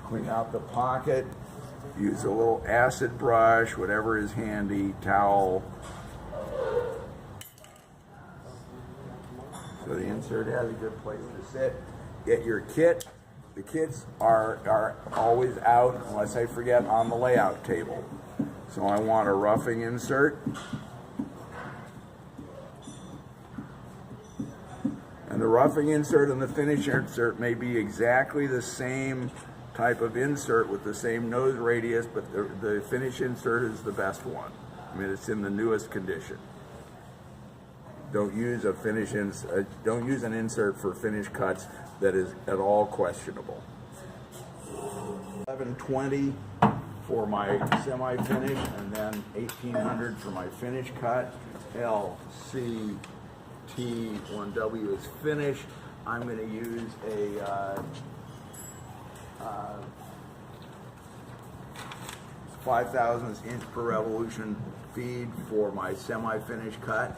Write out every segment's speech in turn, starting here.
Clean out the pocket. Use a little acid brush, whatever is handy, towel. So the insert has a good place to sit. Get your kit. The kits are always out, unless I forget, on the layout table. So I want a roughing insert. And the roughing insert and the finish insert may be exactly the same type of insert with the same nose radius, but the finish insert is the best one. I mean, it's in the newest condition. Don't use don't use an insert for finish cuts that is at all questionable. 1120 for my semi-finish, and then 1800 for my finish cut. LCT1W is finish. I'm going to use a 5/1000 inch per revolution feed for my semi-finish cut.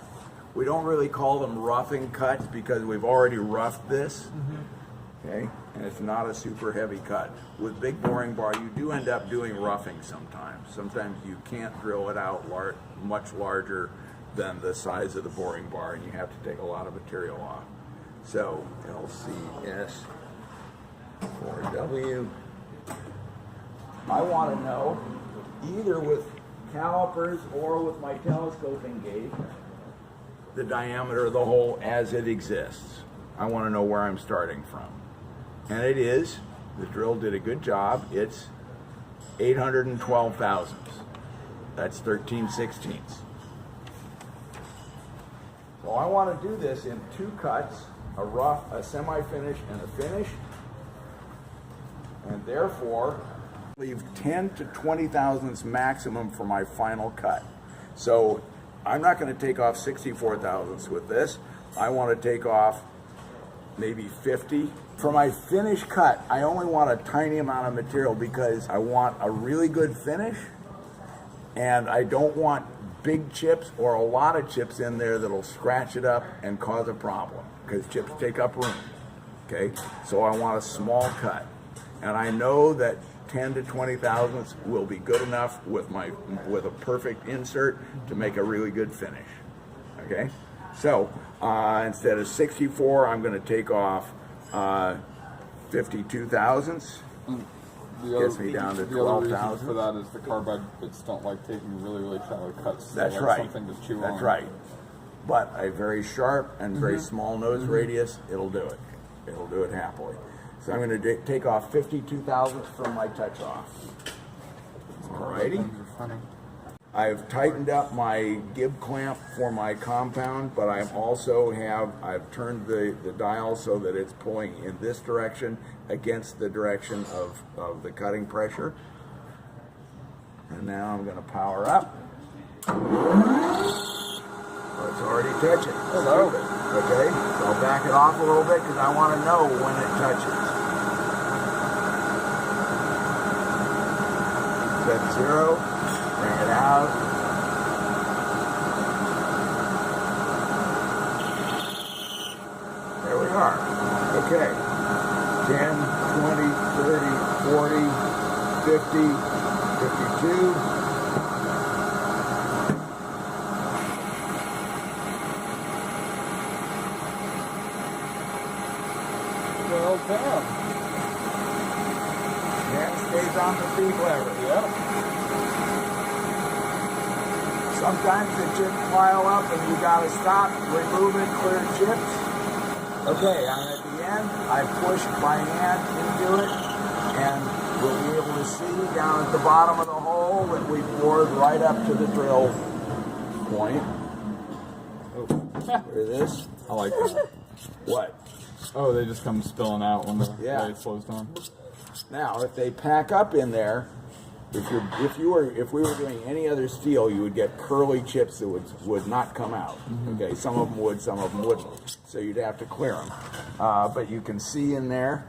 We don't really call them roughing cuts because we've already roughed this, okay? And it's not a super heavy cut. With big boring bar, you do end up doing roughing sometimes. Sometimes you can't drill it out much larger than the size of the boring bar, and you have to take a lot of material off. So LCS4W. I want to know, either with calipers or with my telescoping gauge, the diameter of the hole as it exists. I want to know where I'm starting from. And it is, the drill did a good job, it's 812 thousandths. That's 13/16. So I want to do this in two cuts, a rough, a semi-finish, and a finish. And therefore, leave 10 to 20 thousandths maximum for my final cut. So I'm not going to take off 64 thousandths with this. I want to take off maybe 50. For my finish cut, I only want a tiny amount of material because I want a really good finish, and I don't want big chips or a lot of chips in there that'll scratch it up and cause a problem, because chips take up room, okay? So I want a small cut. And I know that 10 to 20 thousandths will be good enough with a perfect insert to make a really good finish, okay? So instead of 64, I'm going to take off 52 thousandths. Gets me down to 12,000. For that is the carbide bits don't like taking really shallow cuts. That's like right. Something to chew on. That's right. But a very sharp and very small nose radius, it'll do it. It'll do it happily. So I'm going to take off 52 thousandths from my touch off. Alrighty. I've tightened up my gib clamp for my compound, but I've turned the dial so that it's pulling in this direction against the direction of the cutting pressure. And now I'm going to power up. Oh, it's already touching. Hello. Okay, so I'll back it off a little bit because I want to know when it touches. Set 0, bring it out. There we are. Okay, 10, 20, 30, 40, 50, 52. Well, damn. Hand stays on the feed lever. Yep. Sometimes the chips pile up and you gotta stop, remove it, clear chips. Okay, and at the end, I push my hand into it, and we'll be able to see down at the bottom of the hole that we bored right up to the drill point. Look at this. I like that. What? Oh, they just come spilling out when the Yeah. blade slows down. Now, if they pack up in there, if we were doing any other steel, you would get curly chips that would not come out. Okay, some of them would, some of them wouldn't. So you'd have to clear them. But you can see in there.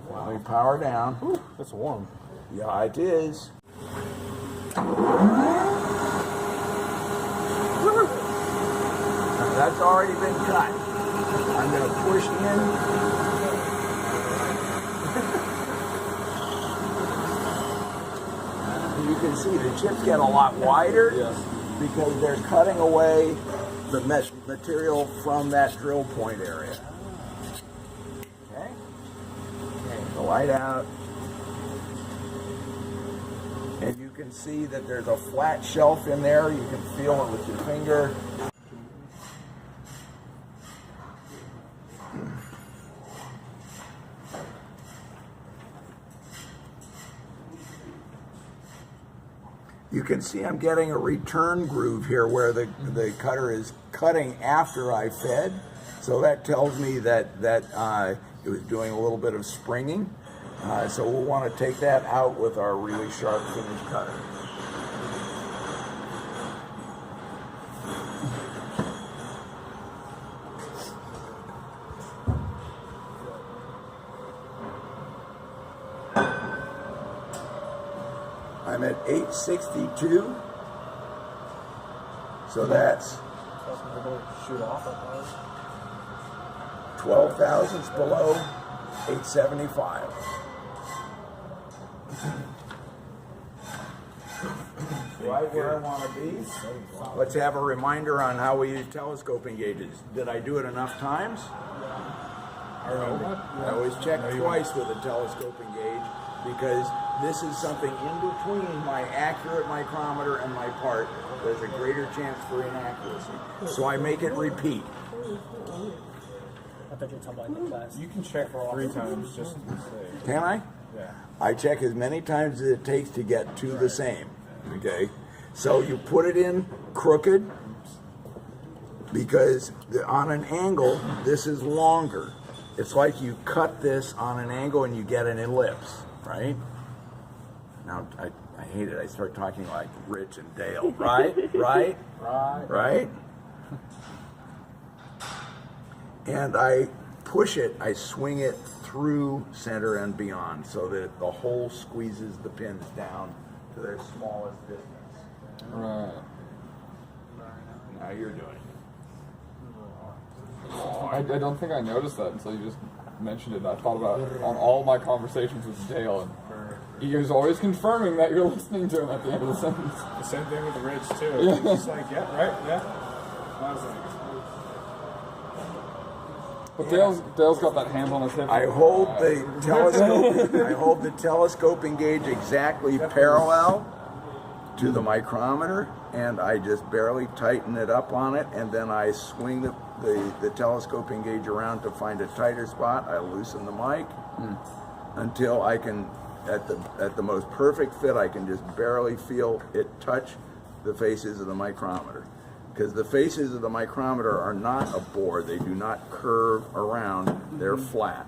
Let me power down. Ooh, that's warm. Yeah, it is. Now, that's already been cut. I'm going to push in. you can see the chips get a lot wider because they're cutting away the material from that drill point area. Okay? Okay, the light out. And you can see that there's a flat shelf in there. You can feel it with your finger. You can see I'm getting a return groove here where the cutter is cutting after I fed. So that tells me that it was doing a little bit of springing. So we'll want to take that out with our really sharp finish cutter. I'm at 862, so that's 12 thousandths below 875. Right where I want to be. Let's have a reminder on how we use telescoping gauges. Did I do it enough times? I always check twice with a telescoping gauge because this is something in between my accurate micrometer and my part. There's a greater chance for inaccuracy. So I make it repeat. I thought you were talking about in the class. You can check 3 times just to be safe. Can I? Yeah. I check as many times as it takes to get to the same. Okay? So you put it in crooked because on an angle, this is longer. It's like you cut this on an angle and you get an ellipse, right? Now, I hate it. I start talking like Rich and Dale, right? Right? Right? And I push it, I swing it through center and beyond so that the hole squeezes the pins down to their smallest distance. Right. Now you're doing it. I don't think I noticed that until you just mentioned it. I thought about it on all my conversations with Dale, and he was always confirming that you're listening to him at the end of the sentence. The same thing with the Rich too. He's just like, yeah, right, yeah. I was like, But Dale's got that hand on his hip. I hold the telescope. I hold the telescoping gauge exactly parallel to the micrometer, and I just barely tighten it up on it, and then I swing the telescoping gauge around to find a tighter spot. I loosen the mic until I can, at the most perfect fit, I can just barely feel it touch the faces of the micrometer. Because the faces of the micrometer are not a bore, they do not curve around, they're flat.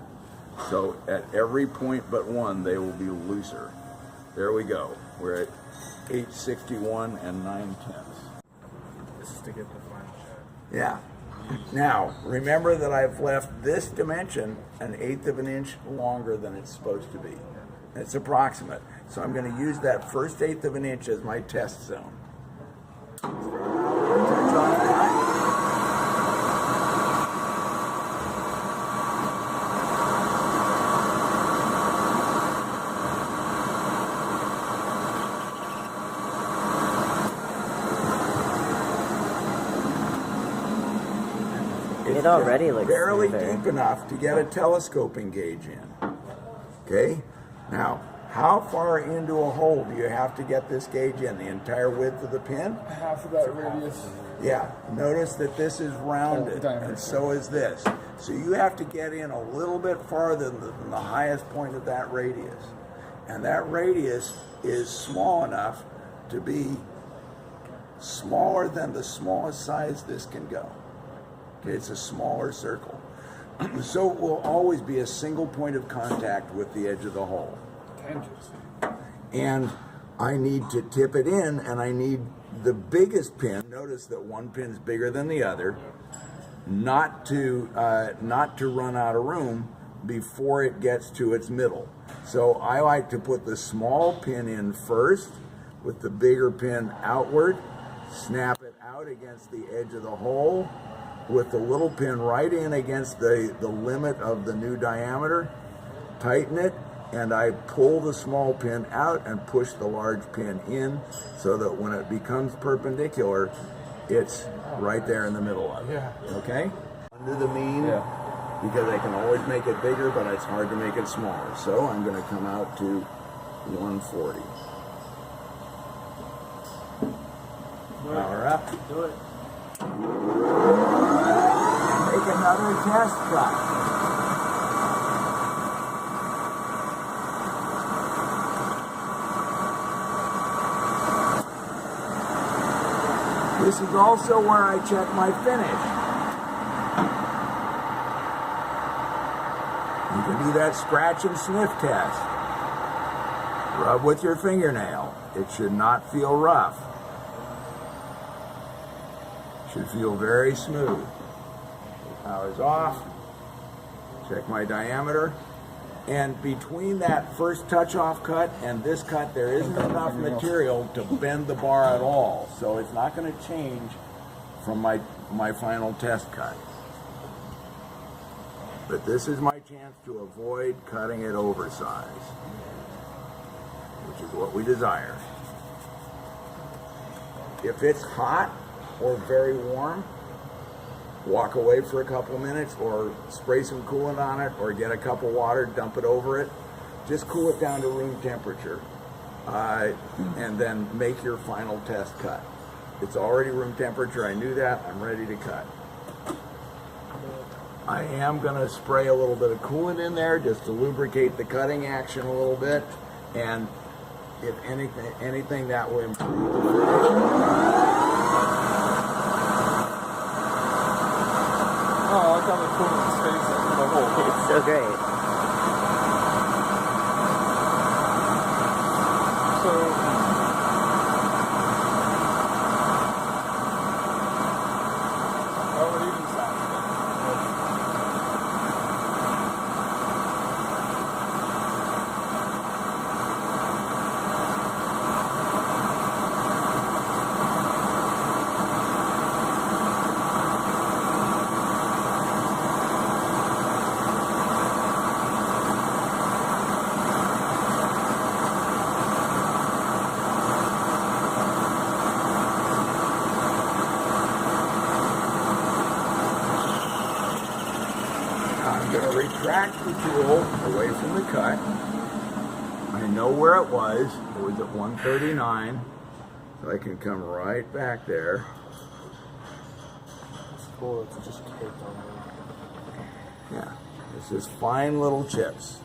So at every point but one, they will be looser. There we go. We're at 861 and 9/10. this is to get the final shot. Yeah. Now, remember that I've left this dimension 1/8 of an inch longer than it's supposed to be. It's approximate. So I'm going to use that first 1/8 of an inch as my test zone. Turns on and on. It already looks barely smoother. deep enough to get a telescoping gauge in. Okay? Now, how far into a hole do you have to get this gauge in? The entire width of the pin? half of that radius. Yeah. Notice that this is rounded, diameter. and so is this. So you have to get in a little bit farther than the highest point of that radius. And that radius is small enough to be smaller than the smallest size this can go. Okay, it's a smaller circle. So it will always be a single point of contact with the edge of the hole. Tangency. And I need to tip it in, and I need the biggest pin. Notice that one pin's bigger than the other, not to run out of room before it gets to its middle. So I like to put the small pin in first, with the bigger pin outward, snap it out against the edge of the hole, with the little pin right in against the limit of the new diameter, tighten it, and I pull the small pin out and push the large pin in so that when it becomes perpendicular, it's right there in the middle of it. Yeah. Okay? Under the mean, Yeah. because I can always make it bigger, but it's hard to make it smaller. So I'm going to come out to 140. Power up. Do it. Make another test cut. This is also where I check my finish. You can do that scratch and sniff test. Rub with your fingernail. It should not feel rough. Should feel very smooth. Power's off. Check my diameter. And between that first touch-off cut and this cut, there isn't enough material to bend the bar at all. So it's not going to change from my final test cut. But this is my chance to avoid cutting it oversized, which is what we desire. If it's hot or very warm, walk away for a couple minutes or spray some coolant on it or get a cup of water, dump it over it. Just cool it down to room temperature and then make your final test cut. It's already room temperature. I knew that. I'm ready to cut. I am going to spray a little bit of coolant in there just to lubricate the cutting action a little bit, and if anything that will improve the finish. Oh, I got the coolant space into the hole. It's so great. So, oh, it even sounds good. I'm going to retract the tool away from the cut. I know where it was. It was at 139. So I can come right back there. It's cool. It's just cake on Yeah, it's just fine little chips.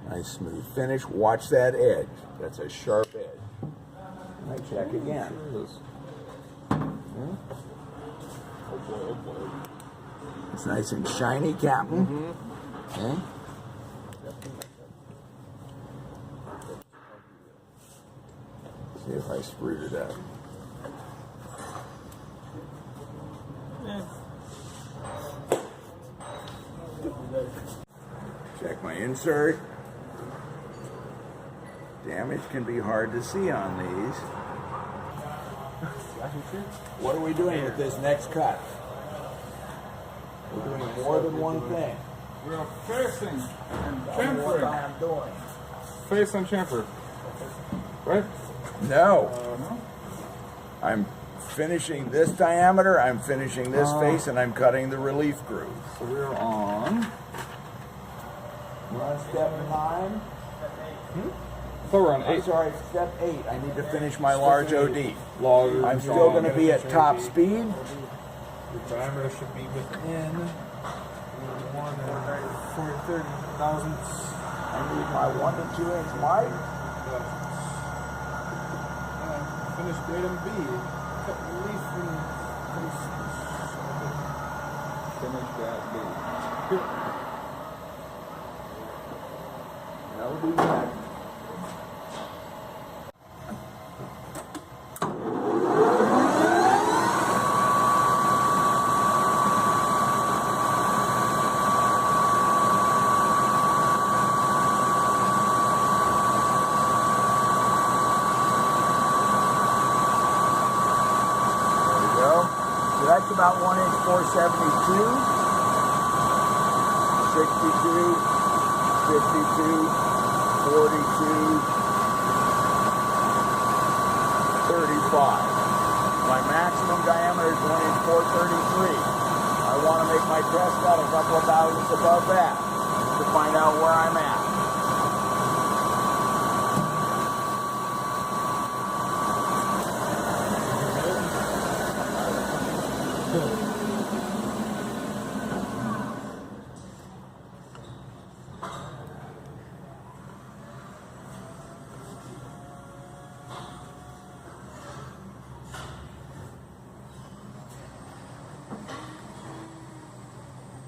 Nice smooth finish. Watch that edge. That's a sharp edge. I check again. There it is. Oh boy, oh boy. It's nice and shiny, Captain. Okay. See if I screwed it up. Check my insert. Damage can be hard to see on these. What are we doing with this next cut? We're doing more than one thing. We're facing and Tell me what chamfering. I'm doing. Face and chamfer. Right? No. No? I'm finishing this diameter, I'm finishing this face, and I'm cutting the relief groove. So we're on. We're on step 9. I thought we're on I'm 8. sorry, step 8. I need to finish my large OD. Large. I'm still going to be at top speed. The diameter should be within 1 and 30 thousandths. I need my 1 to 2 inch mic. Finish grade and B. Cut relief and Finish that beat. That'll be next. that's about 1 inch 472, 62, 52, 42, 35. My maximum diameter is 1 inch 433. I want to make my test cut a couple of thousandths above that to find out where I'm at.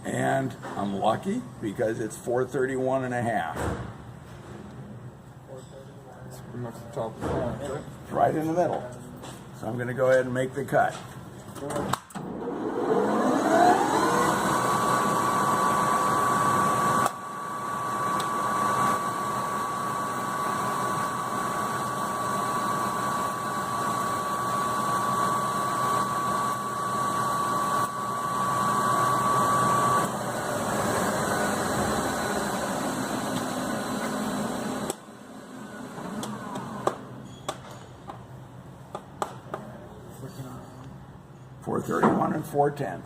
And I'm lucky because it's 431 and a half. It's pretty much the top of the point, right? Right in the middle. So I'm going to go ahead and make the cut. Four 31 and 4/10.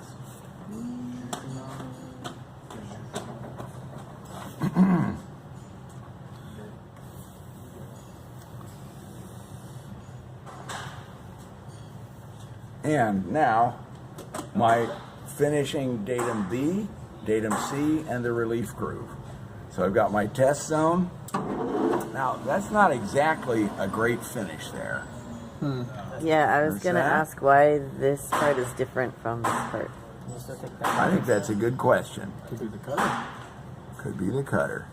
And now my finishing datum B, datum C, and the relief groove. So I've got my test zone. Now that's not exactly a great finish there. Yeah, I was Where's gonna that? ask why this part is different from this part. I think that's a good question. Could be the cutter. Could be the cutter.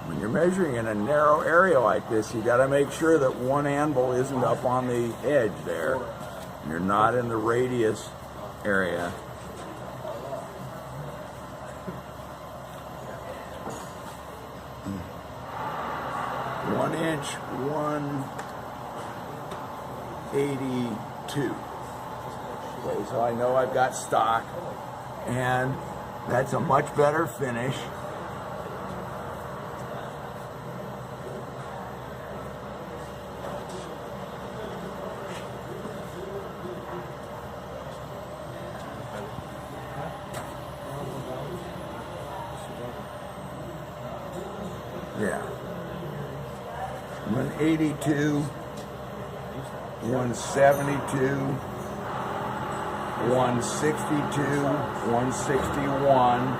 When you're measuring in a narrow area like this, you got to make sure that one anvil isn't up on the edge there. You're not in the radius area. One inch, 182. Okay, so I know I've got stock, and that's a much better finish. Yeah. 182, 172, 162, 161.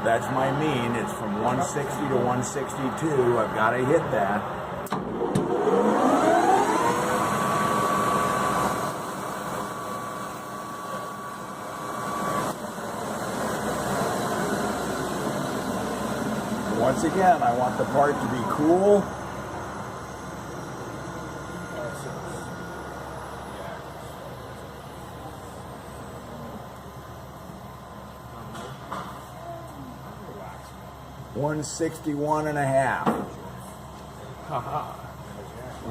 That's my mean. It's from 160 to 162. I've got to hit that. Once again, I want the part to be cool. $161 and a half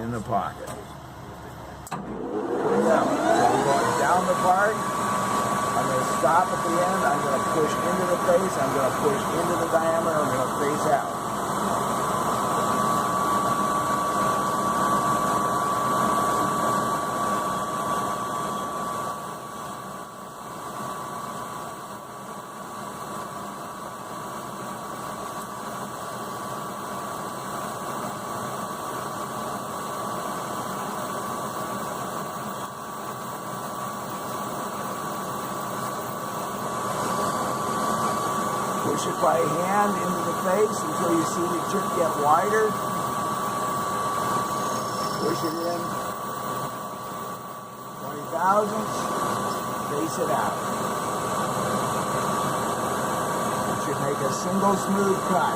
in the pocket. Yeah, so I'm going down the part. I'm going to stop at the end. I'm going to push into the face. I'm going to push into the diameter. I'm going to face out. Push it by hand into the face until you see the chip get wider. Push it in 20 thousandths. Face it out. Push can make a single smooth cut.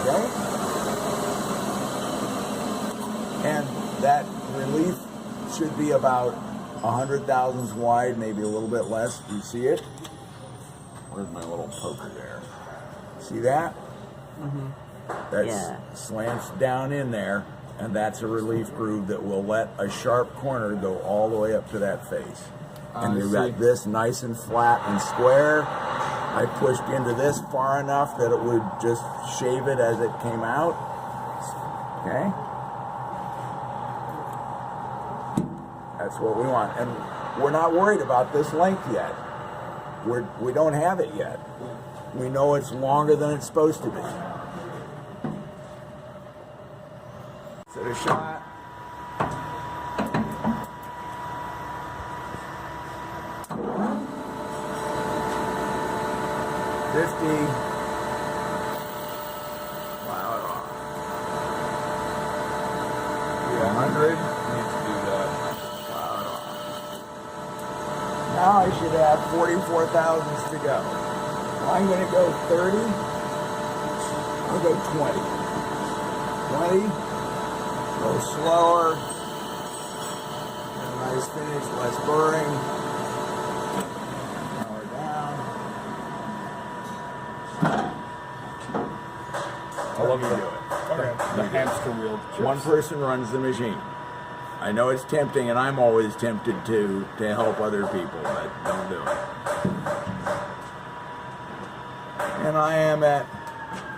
Okay? And that relief should be about 100 thousandths wide, maybe a little bit less. Do you see it? Where's my little poker there? See that? That slants down in there, and that's a relief groove that will let a sharp corner go all the way up to that face. And you've got this nice and flat and square. I pushed into this far enough that it would just shave it as it came out. Okay? That's what we want. And we're not worried about this length yet. We don't have it yet. We know it's longer than it's supposed to be. Set a shot. Wow, 100. Now I should have 44 thousandths to go. I'm going to go 30. I'll go 20. 20. Go slower. Get a nice finish, less burring. Power down. I love you do it. The hamster wheel. One person runs the machine. I know it's tempting, and I'm always tempted to help other people, but don't do it. And I am at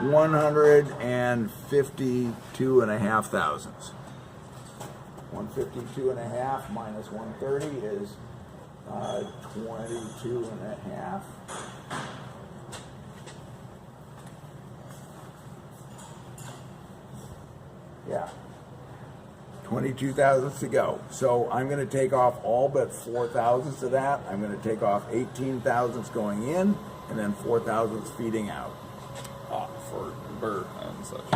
152 and a half thousandths. 152 and a half minus 130 is 22 and a half. Yeah. 22 thousandths to go. So I'm going to take off all but 4 thousandths of that. I'm going to take off 18 thousandths going in, and then 4 thousandths feeding out. For burr and such.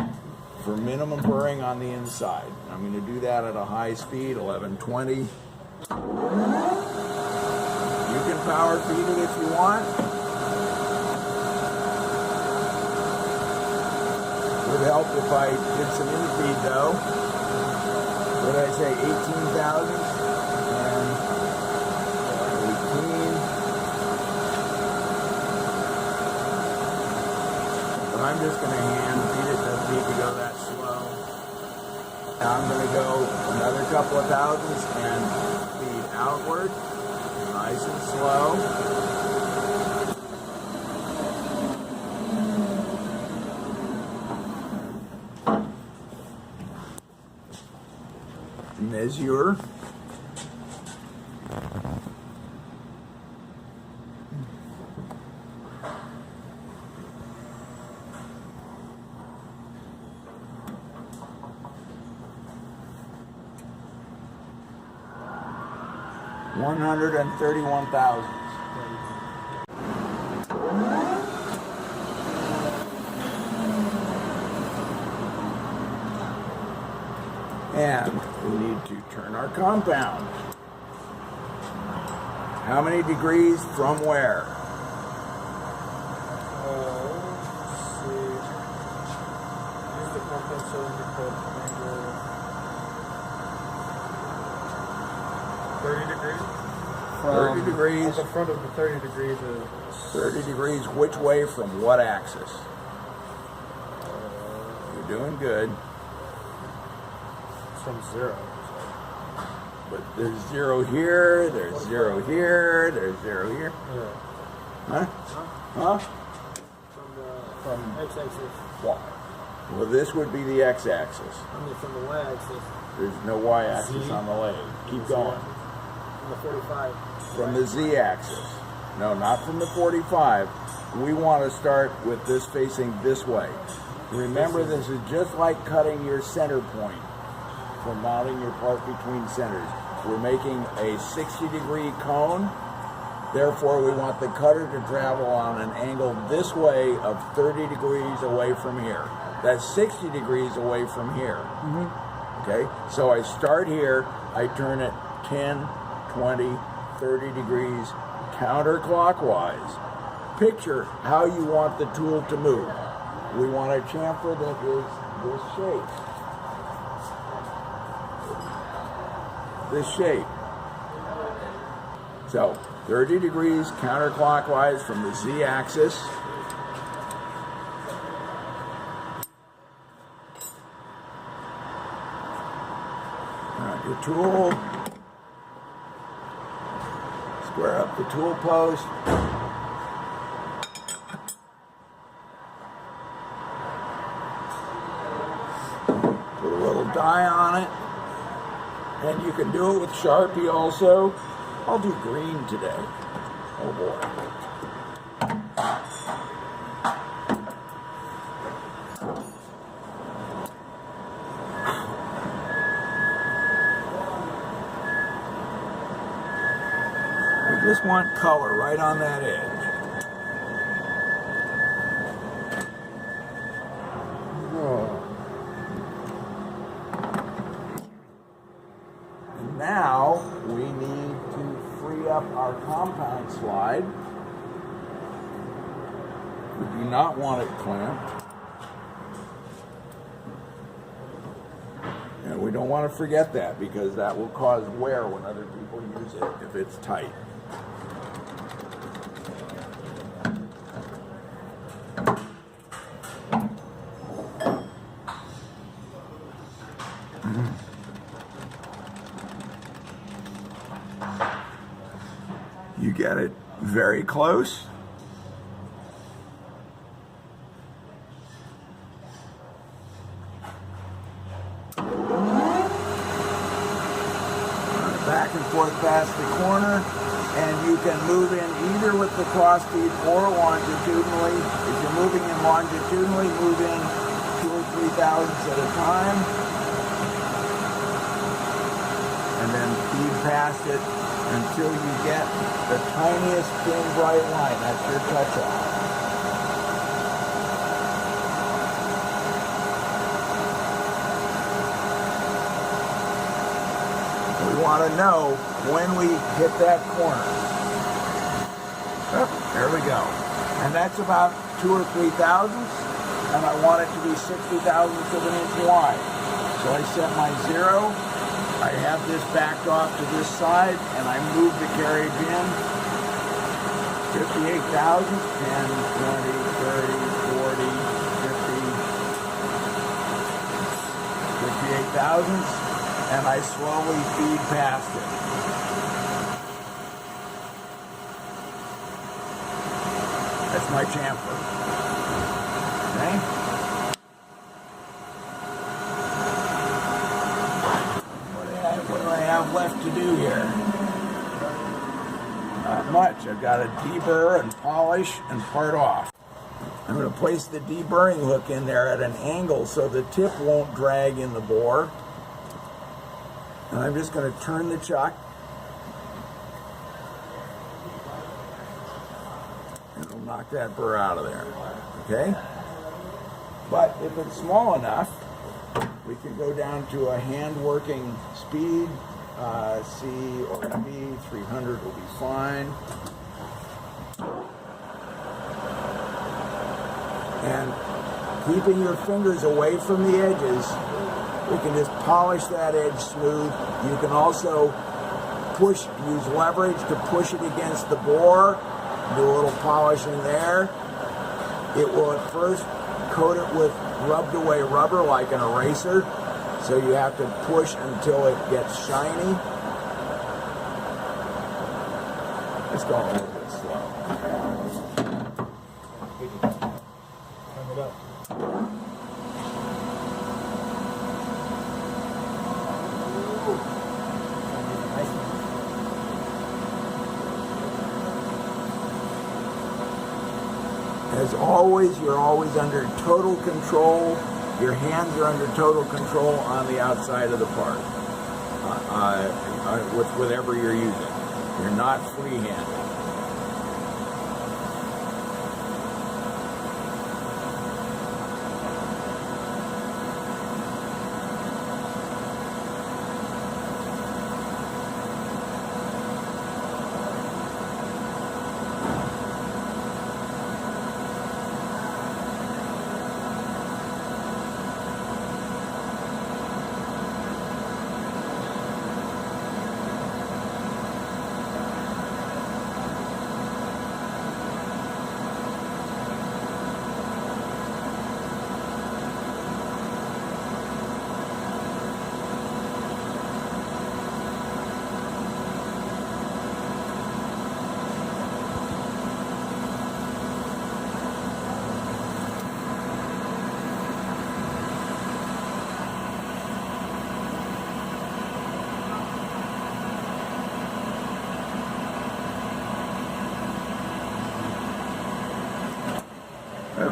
For minimum burring on the inside. I'm going to do that at a high speed, 1120. You can power feed it if you want. Would help if I did some in-feed though. What did I say, 18,000? And 18. But I'm just going to hand feed it, doesn't need to go that slow. Now I'm going to go another couple of thousandths and feed outward, nice and slow. Measure. $131,000. And we need to turn our compound. How many degrees from where? Let's see. Use the compound so you put angle 30 degrees. 30 degrees. At the front of the 30 degrees is 30 degrees which way from what axis? You're doing good. from 0. But there's 0 here, there's 0 here, there's 0 here. Yeah. Huh? Huh? From x-axis. Y. Well, this would be the x-axis. I mean, from the y-axis. There's no y-axis on the leg. Keep going. From the 45. From the z-axis. No, not from the 45. We want to start with this facing this way. Remember, this is just like cutting your center point for mounting your part between centers. We're making a 60-degree cone. Therefore, we want the cutter to travel on an angle this way of 30 degrees away from here. That's 60 degrees away from here. Okay? So I start here, I turn it 10, 20, 30 degrees counterclockwise. picture how you want the tool to move. We want a chamfer that is this shape. So 30 degrees counterclockwise from the Z-axis. Your tool. Square up the tool post. Put a little die on it. And you can do it with Sharpie also. I'll do green today. Oh boy. I just want color right on that edge. And now we need to free up our compound slide. We do not want it clamped. And we don't want to forget that, because that will cause wear when other people use it if it's tight. You get it very close. Back and forth past the corner, and you can move in either with the cross feed or longitudinally. If you're moving in longitudinally, move in 2 or 3 thousandths at a time, and then feed past it until you get the tiniest thin bright line. That's your touch-off. We want to know when we hit that corner. Oh, there we go. And that's about 2 or 3 thousandths, and I want it to be 60 thousandths of an inch wide. So I set my 0. I have this backed off to this side, and I move the carriage in. 58 thousandths, 10, 20, 30, 40, 50, 58 thousandths, and I slowly feed past it. That's my chamfer. Okay? What do I have left to do here? Not much. I've got to deburr and polish and part off. I'm going to place the deburring hook in there at an angle so the tip won't drag in the bore. And I'm just going to turn the chuck. And it'll knock that burr out of there. Okay? But if it's small enough, we can go down to a hand-working speed, C or B, 300 will be fine. And keeping your fingers away from the edges, we can just polish that edge smooth. You can also use leverage to push it against the bore, do a little polishing there. It will at first coat it with rubbed away rubber like an eraser, so you have to push until it gets shiny. Let's go a little bit slow. Turn it up. As always, you're always under total control. Your hands are under total control on the outside of the part, with whatever you're using. You're not free-handed.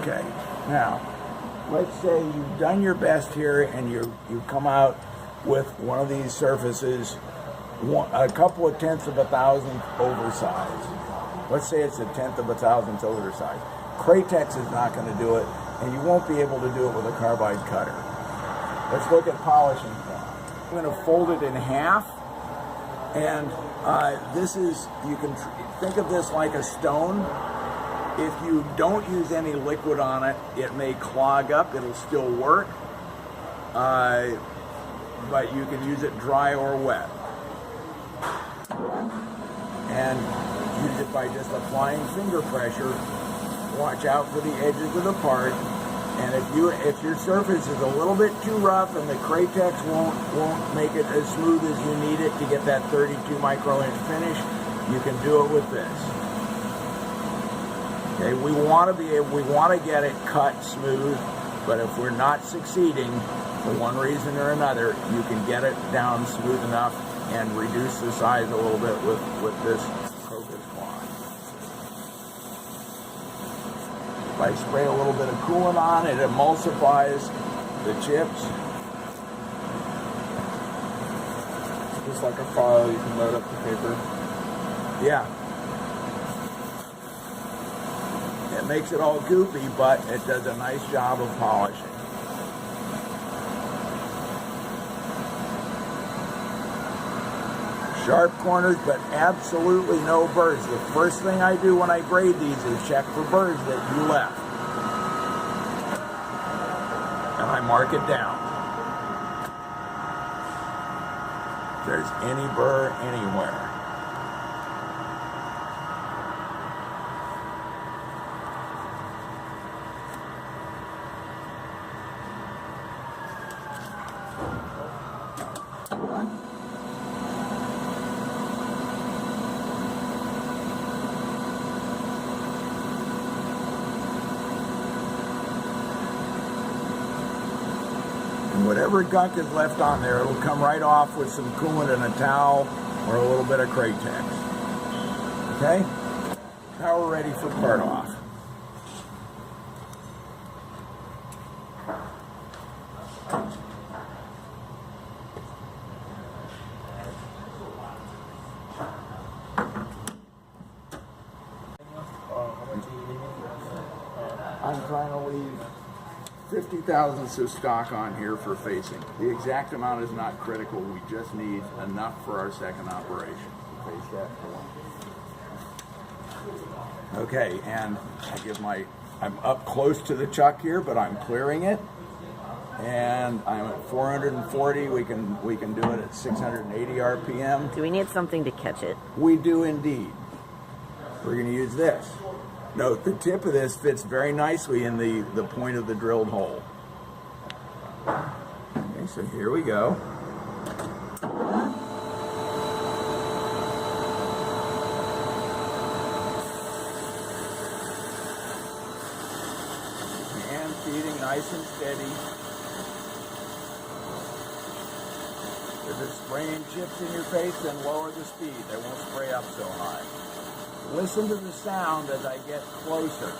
Okay, now, let's say you've done your best here and you come out with one of these surfaces a couple of tenths of a thousandth oversized. Let's say it's a tenth of a thousandth oversized. Cratex is not going to do it, and you won't be able to do it with a carbide cutter. Let's look at polishing. I'm going to fold it in half, and this is, you can think of this like a stone. If you don't use any liquid on it, it may clog up. It'll still work, but you can use it dry or wet. And use it by just applying finger pressure. Watch out for the edges of the part. And if your surface is a little bit too rough and the Cratex won't make it as smooth as you need it to get that 32 micro-inch finish, you can do it with this. Okay, we want to get it cut smooth, but if we're not succeeding for one reason or another, you can get it down smooth enough and reduce the size a little bit with this crocus cloth. If I spray a little bit of coolant on, it emulsifies the chips. Just like a file, you can load up the paper. Yeah. It makes it all goopy, but it does a nice job of polishing. Sharp corners, but absolutely no burrs. The first thing I do when I grade these is check for burrs that you left. And I mark it down. If there's any burr anywhere. Whatever gunk is left on there, it'll come right off with some coolant and a towel or a little bit of Cratex. Okay? Now we're ready for part off. I'm trying to leave 50 thousandths of stock on here for facing. The exact amount is not critical. We just need enough for our second operation. Face that for one. Okay, and I'm up close to the chuck here, but I'm clearing it. And I'm at 440. We can do it at 680 RPM. Do we need something to catch it? We do indeed. We're going to use this. Note, the tip of this fits very nicely in the point of the drilled hole. Okay, so here we go. Hand feeding nice and steady. If it's spraying chips in your face, then lower the speed. They won't spray up so high. Listen to the sound as I get closer.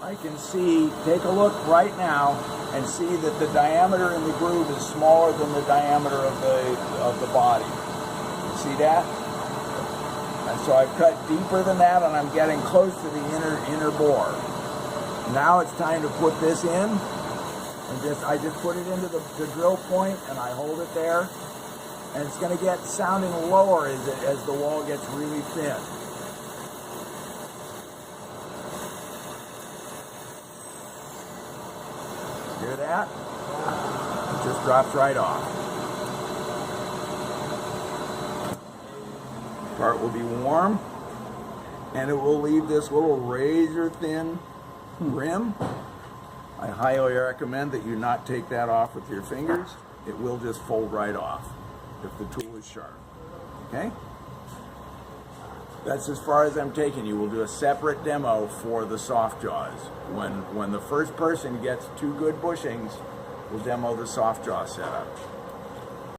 I can see, take a look right now and see that the diameter in the groove is smaller than the diameter of the body. See that? And so I've cut deeper than that and I'm getting close to the inner bore. Now it's time to put this in. And I just put it into the drill point and I hold it there. And it's going to get sounding lower as the wall gets really thin. Hear that? It just drops right off. Part will be warm, and it will leave this little razor thin rim. I highly recommend that you not take that off with your fingers. It will just fold right off if the tool is sharp. Okay? That's as far as I'm taking you. We'll do a separate demo for the soft jaws. When the first person gets 2 good bushings, we'll demo the soft jaw setup.